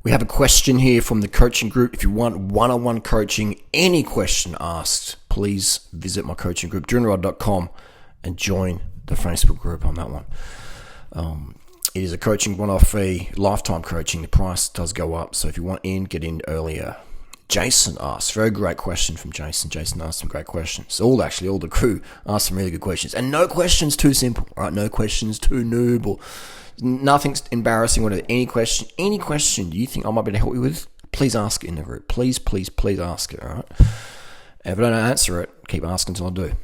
We have a question here from the coaching group. If you want one-on-one coaching, any question asked, please visit my coaching group, Durianrider.com, and join the Facebook group on that one. It is a coaching one-off fee, lifetime coaching. The price does go up, so if you want in, get in earlier. Jason asked, very great question from Jason. Jason asked some great questions. All the crew asked some really good questions. And no questions too simple, right? No questions too noob or nothing's embarrassing. Whatever. Any question you think I might be able to help you with, please ask it in the group. Please ask it, all right? And if I don't answer it, keep asking until I do.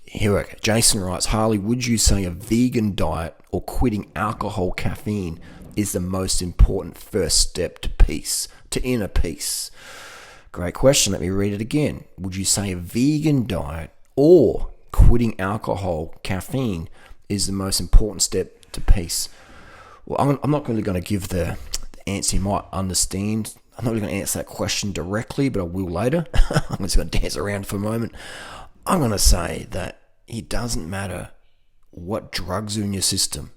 Here we go. Jason writes, Harley, would you say a vegan diet or quitting alcohol, caffeine is the most important first step to inner peace? Great question. Let me read it again. Would you say a vegan diet or quitting alcohol, caffeine is the most important step to peace? Well, I'm not really going to give the answer you might understand. I'm not really going to answer that question directly, but I will later. I'm just going to dance around for a moment. I'm going to say that it doesn't matter what drugs are in your system.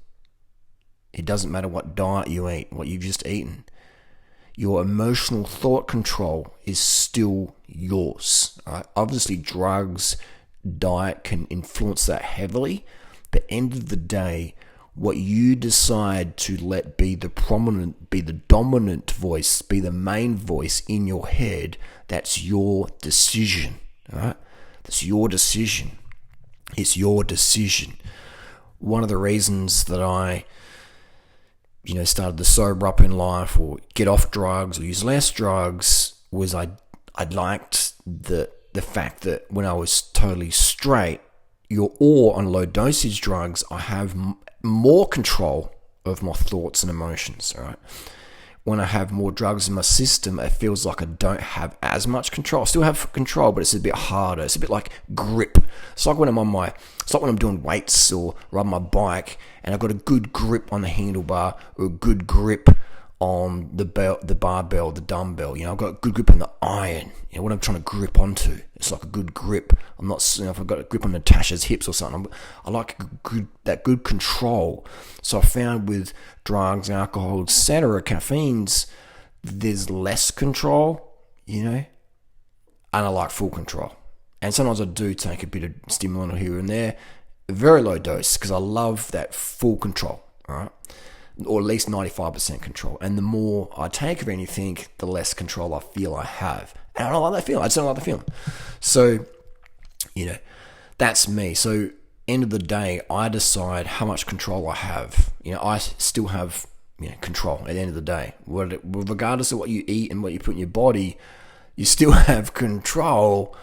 It doesn't matter what diet you eat, what you've just eaten. Your emotional thought control is still yours. Right? Obviously, drugs, diet can influence that heavily. But end of the day, what you decide to let be the dominant voice, be the main voice in your head, that's your decision. Right? That's your decision. It's your decision. One of the reasons that I started to sober up in life or get off drugs or use less drugs was I liked the fact that when I was totally straight, or on low dosage drugs, I have more control of my thoughts and emotions, all right? When I have more drugs in my system, it feels like I don't have as much control. I still have control, but it's a bit harder. It's a bit like grip. It's like when I'm doing weights or riding my bike and I've got a good grip on the handlebar or a good grip on the barbell, the dumbbell. I've got a good grip on the iron. What I'm trying to grip onto. It's like a good grip. I'm not, if I've got a grip on Natasha's hips or something, I like that good control. So I found with drugs, alcohol, etc., caffeines, there's less control, and I like full control. And sometimes I do take a bit of stimulant here and there, a very low dose, because I love that full control, all right? Or at least 95% control. And the more I take of anything, the less control I feel I have. And I don't like that feeling. I just don't like the feeling. So, that's me. So, end of the day, I decide how much control I have. I still have control at the end of the day. Regardless of what you eat and what you put in your body, you still have control.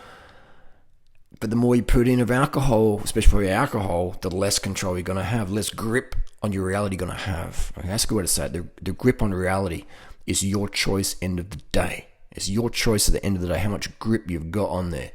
But the more you put in of alcohol, especially alcohol, the less control you're going to have, less grip on your reality you're going to have. Okay, that's a good way to say it. The grip on reality is your choice end of the day. It's your choice at the end of the day, how much grip you've got on there.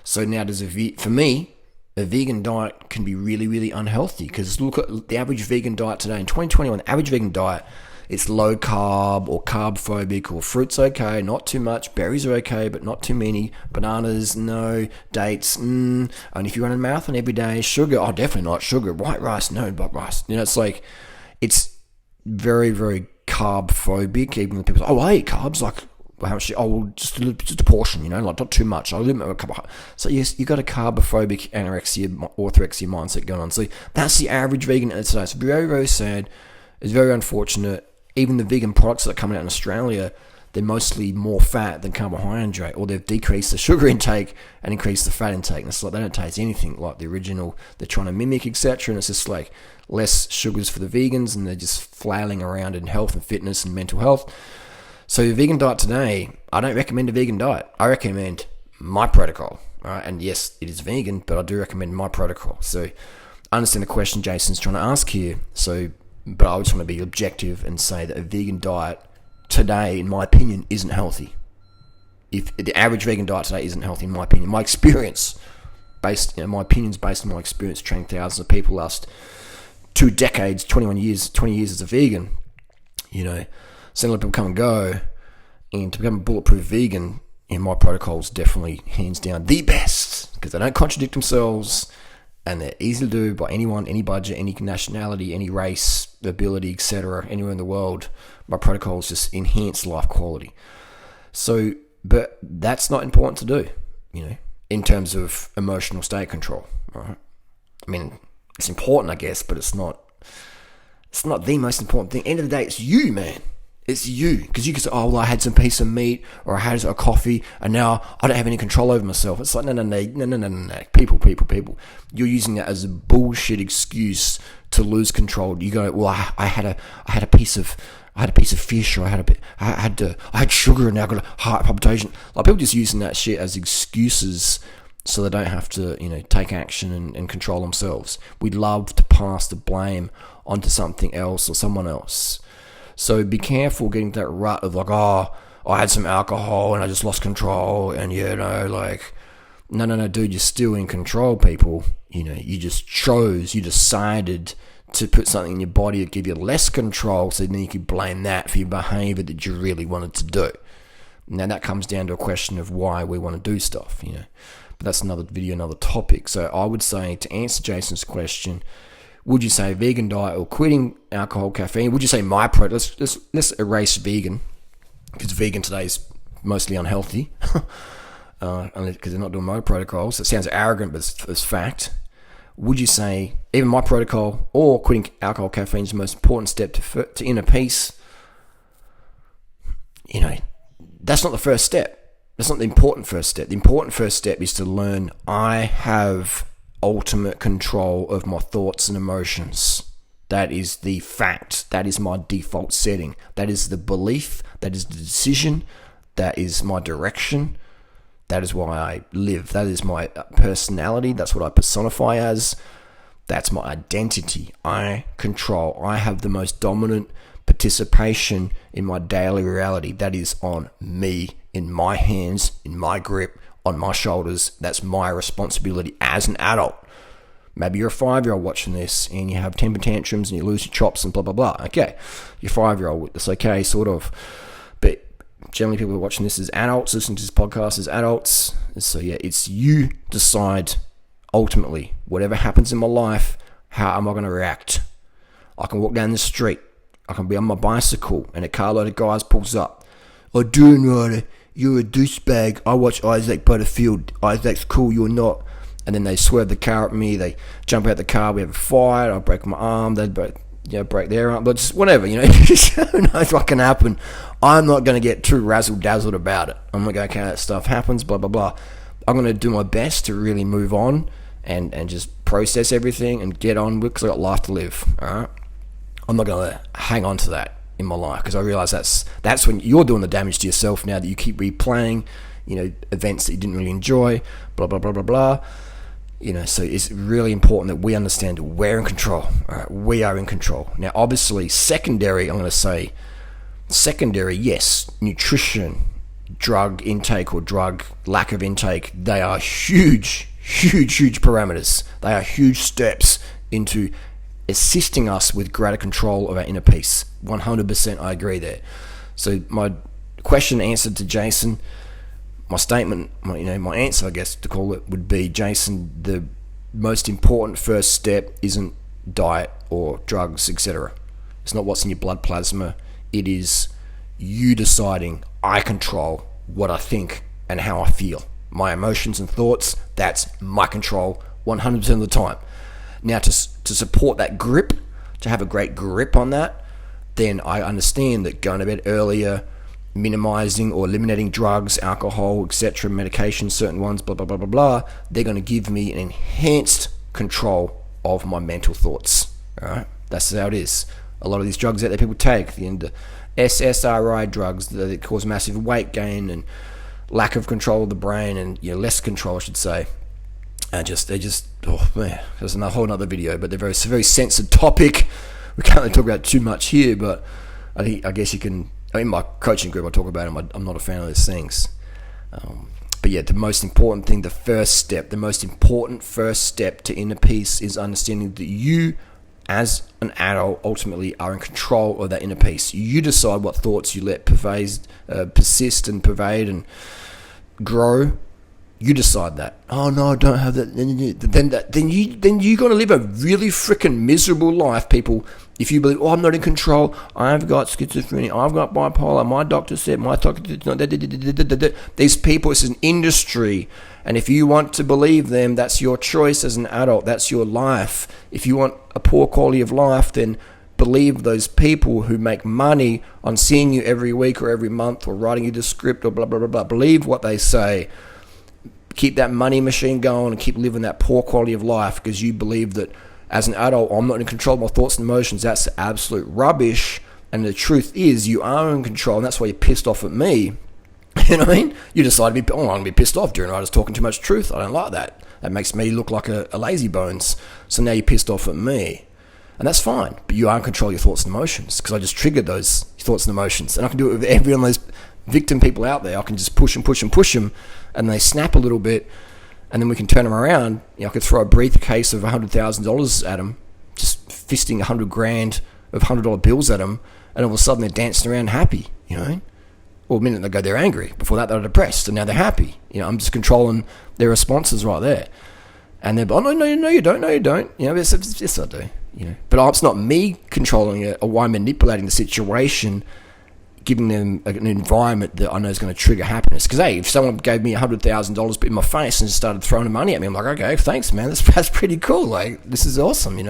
So now for me, a vegan diet can be really, really unhealthy because look at the average vegan diet today. In 2021, the average vegan diet, it's low carb or carb phobic, or fruit's okay, not too much. Berries are okay, but not too many. Bananas, no. Dates, only if you run a marathon every day. Sugar, definitely not sugar. White rice, no, black rice. It's like, it's very, very carb phobic. Even when people say, I eat carbs, like, how much? Just a portion, like not too much. I'll limit a couple. So yes, you got a carbophobic anorexia, orthorexia mindset going on. So that's the average vegan today. It's very, very sad. It's very unfortunate. Even the vegan products that are coming out in Australia, they're mostly more fat than carbohydrate, or they've decreased the sugar intake and increased the fat intake. And it's like they don't taste anything like the original. They're trying to mimic, etc. And it's just like less sugars for the vegans, and they're just flailing around in health and fitness and mental health. So the vegan diet today, I don't recommend a vegan diet. I recommend my protocol. All right? And yes, it is vegan, but I do recommend my protocol. So I understand the question Jason's trying to ask here. But I just want to be objective and say that a vegan diet today, in my opinion, isn't healthy. If the average vegan diet today isn't healthy, in my opinion, my experience, my opinions based on my experience training thousands of people last 2 decades, 20 years as a vegan, seeing a lot of people come and go, and to become a bulletproof vegan, my protocol is definitely hands down the best because they don't contradict themselves and they're easy to do by anyone, any budget, any nationality, any race, ability, etc., anywhere in the world, my protocols just enhance life quality. So, but that's not important to do, in terms of emotional state control, right? I mean, it's important, I guess, but it's not the most important thing. End of the day, it's you, man. It's you. Because you can say, oh, well, I had some piece of meat, or I had a coffee, and now I don't have any control over myself. It's like, no. People. You're using that as a bullshit excuse to lose control. You go, well, I had a piece of fish, or I had sugar, and now I got a heart palpitation. Like, people just using that shit as excuses so they don't have to, take action and control themselves. We love to pass the blame onto something else or someone else. So be careful getting that rut of like, oh, I had some alcohol and I just lost control, and no, dude, you're still in control, people. You decided to put something in your body to give you less control, so then you could blame that for your behavior that you really wanted to do. Now that comes down to a question of why we want to do stuff, But that's another video, another topic. So I would say, to answer Jason's question, would you say vegan diet or quitting alcohol, caffeine? Would you say let's erase vegan, because vegan today is mostly unhealthy, because they're not doing my protocols. It sounds arrogant, but it's fact. Would you say even my protocol or quitting alcohol, caffeine is the most important step to inner peace? That's not the first step. That's not the important first step. The important first step is to learn I have ultimate control of my thoughts and emotions. That is the fact. That is my default setting. That is the belief. That is the decision. That is my direction. That is why I live. That is my personality. That's what I personify as. That's my identity. I control. I have the most dominant participation in my daily reality. That is on me, in my hands, in my grip, on my shoulders. That's my responsibility as an adult. Maybe you're a 5-year-old watching this and you have temper tantrums and you lose your chops and blah, blah, blah. Okay, you're 5-year-old. It's okay, sort of. But generally people are watching this as adults, listening to this podcast as adults. So yeah, it's you decide ultimately, whatever happens in my life, how am I going to react? I can walk down the street. I can be on my bicycle and a carload of guys pulls up. Oh, Durianrider, you're a douchebag. I watch Isaac Butterfield. Isaac's cool, you're not. And then they swerve the car at me. They jump out the car. We have a fight. I break my arm. They break their arm. But just whatever, who knows what can happen. I'm not going to get too razzle-dazzled about it. I'm not going to, okay, that stuff happens, blah, blah, blah. I'm going to do my best to really move on and just process everything and get on with, because I've got life to live, all right? I'm not going to hang on to that in my life, because I realize that's when you're doing the damage to yourself now, that you keep replaying, events that you didn't really enjoy, blah, blah, blah, blah, blah. So it's really important that we understand we're in control. All right? We are in control. Now, obviously, secondary, yes, nutrition, drug intake or drug lack of intake, they are huge parameters. They are huge steps into assisting us with greater control of our inner peace. 100% I agree there. So my question answered to Jason, my statement, my answer, I guess to call it, would be, Jason, the most important first step isn't diet or drugs, etc. It's not what's in your blood plasma. It is you deciding, I control what I think and how I feel. My emotions and thoughts, that's my control 100% of the time. Now, to support that grip, to have a great grip on that, then I understand that going to bed earlier, minimizing or eliminating drugs, alcohol, etc., medications, certain ones, blah, blah, blah, blah, blah, they're going to give me an enhanced control of my mental thoughts. All right? That's how it is. A lot of these drugs out there people take, the SSRI drugs that cause massive weight gain and lack of control of the brain, and less control, I should say. And oh man, there's a whole other video, but they're it's a very censored topic. We can't really talk about it too much here, but I guess you can. In my coaching group, I talk about them. I'm not a fan of those things. But yeah, the most important thing, the most important first step to inner peace is understanding that you, as an adult, ultimately are in control of that inner peace. You decide what thoughts you let persist and pervade and grow. You decide that. Oh no, I don't have that. Then you're gonna live a really freaking miserable life, people, If you believe, I'm not in control, I've got schizophrenia, I've got bipolar, my doctor said, my doctor, these people, it's an industry. And if you want to believe them, that's your choice as an adult. That's your life. If you want a poor quality of life, then believe those people who make money on seeing you every week or every month or writing you the script or blah, blah, blah, blah. Believe what they say. Keep that money machine going and keep living that poor quality of life because you believe that as an adult, I'm not in control of my thoughts and emotions. That's absolute rubbish. And the truth is you are in control, and that's why you're pissed off at me. You know what I mean? You decide to be, I'm going to be pissed off. Durianrider's talking too much truth. I don't like that. That makes me look like a lazy bones. So now you're pissed off at me. And that's fine. But you are in control of your thoughts and emotions because I just triggered those thoughts and emotions. And I can do it with every one of those victim people out there. I can just push them, and they snap a little bit, and then we can turn them around. I could throw a briefcase of $100,000 at them, just fisting $100,000 of $100 bills at them, and all of a sudden they're dancing around happy, Or a minute ago they're angry. Before that they're depressed, and now they're happy. I'm just controlling their responses right there. And they're, no, you don't. Yes, I do. But it's not me controlling it or I'm manipulating the situation, giving them an environment that I know is going to trigger happiness. Because, hey, if someone gave me $100,000 in my face and just started throwing money at me, I'm like, okay, thanks, man. That's pretty cool. Like, this is awesome,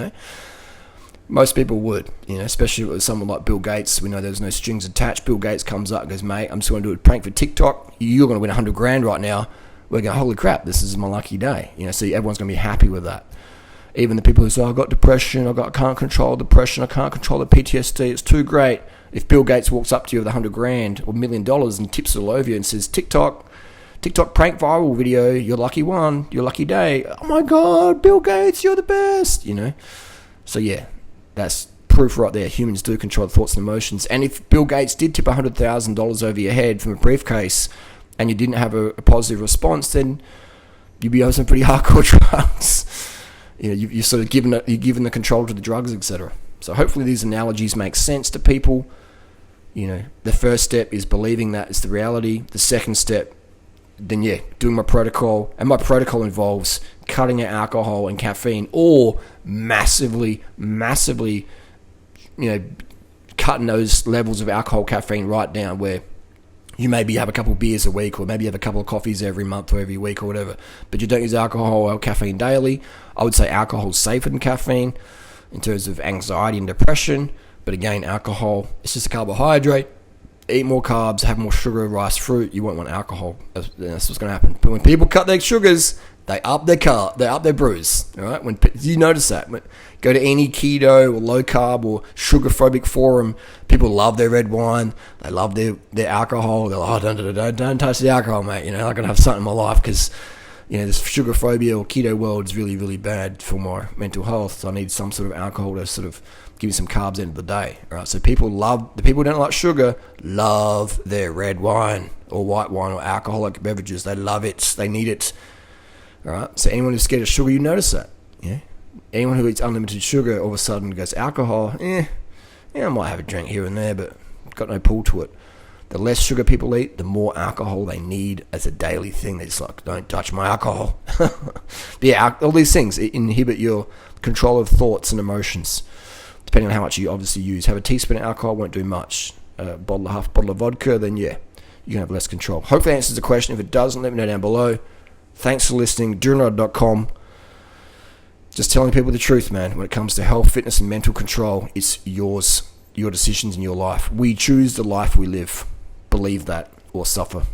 Most people would, especially with someone like Bill Gates. We know there's no strings attached. Bill Gates comes up and goes, mate, I'm just going to do a prank for TikTok. You're going to win $100,000 right now. We're going, holy crap, this is my lucky day. So everyone's going to be happy with that. Even the people who say, I've got depression, I can't control depression, I can't control the PTSD, it's too great. If Bill Gates walks up to you with $100,000 or $1 million and tips it all over you and says, TikTok prank viral video, you're lucky one, your lucky day. Oh my God, Bill Gates, you're the best, So yeah, that's proof right there. Humans do control the thoughts and emotions. And if Bill Gates did tip $100,000 over your head from a briefcase and you didn't have a positive response, then you'd be on some pretty hardcore drugs. You're sort of giving the control to the drugs, etc. So hopefully these analogies make sense to people. The first step is believing that it's the reality. The second step, then doing my protocol. And my protocol involves cutting out alcohol and caffeine, or massively, cutting those levels of alcohol, caffeine right down, where you maybe have a couple of beers a week, or maybe have a couple of coffees every month or every week or whatever, but you don't use alcohol or caffeine daily. I would say alcohol is safer than caffeine in terms of anxiety and depression. But again, alcohol, it's just a carbohydrate. Eat more carbs, have more sugar, rice, fruit. You won't want alcohol. That's what's going to happen. But when people cut their sugars, they up their brews. All right? When you notice that, go to any keto or low carb or sugar phobic forum. People love their red wine. They love their alcohol. They're like, don't touch the alcohol, mate. I'm not going to have something in my life because this sugar phobia or keto world is really, really bad for my mental health. So I need some sort of alcohol to sort of give me some carbs at the end of the day. All right? So the people who don't like sugar love their red wine or white wine or alcoholic beverages. They love it. They need it. All right? So anyone who's scared of sugar, you notice that. Yeah. Anyone who eats unlimited sugar all of a sudden goes, alcohol, I might have a drink here and there, but got no pull to it. The less sugar people eat, the more alcohol they need as a daily thing. They're just like, don't touch my alcohol. But all these things inhibit your control of thoughts and emotions, depending on how much you obviously use. Have a teaspoon of alcohol, won't do much. Half a bottle of vodka, then you can have less control. Hopefully that answers the question. If it doesn't, let me know down below. Thanks for listening. Durianrider.com. Just telling people the truth, man. When it comes to health, fitness, and mental control, it's yours, your decisions in your life. We choose the life we live. Believe that or suffer.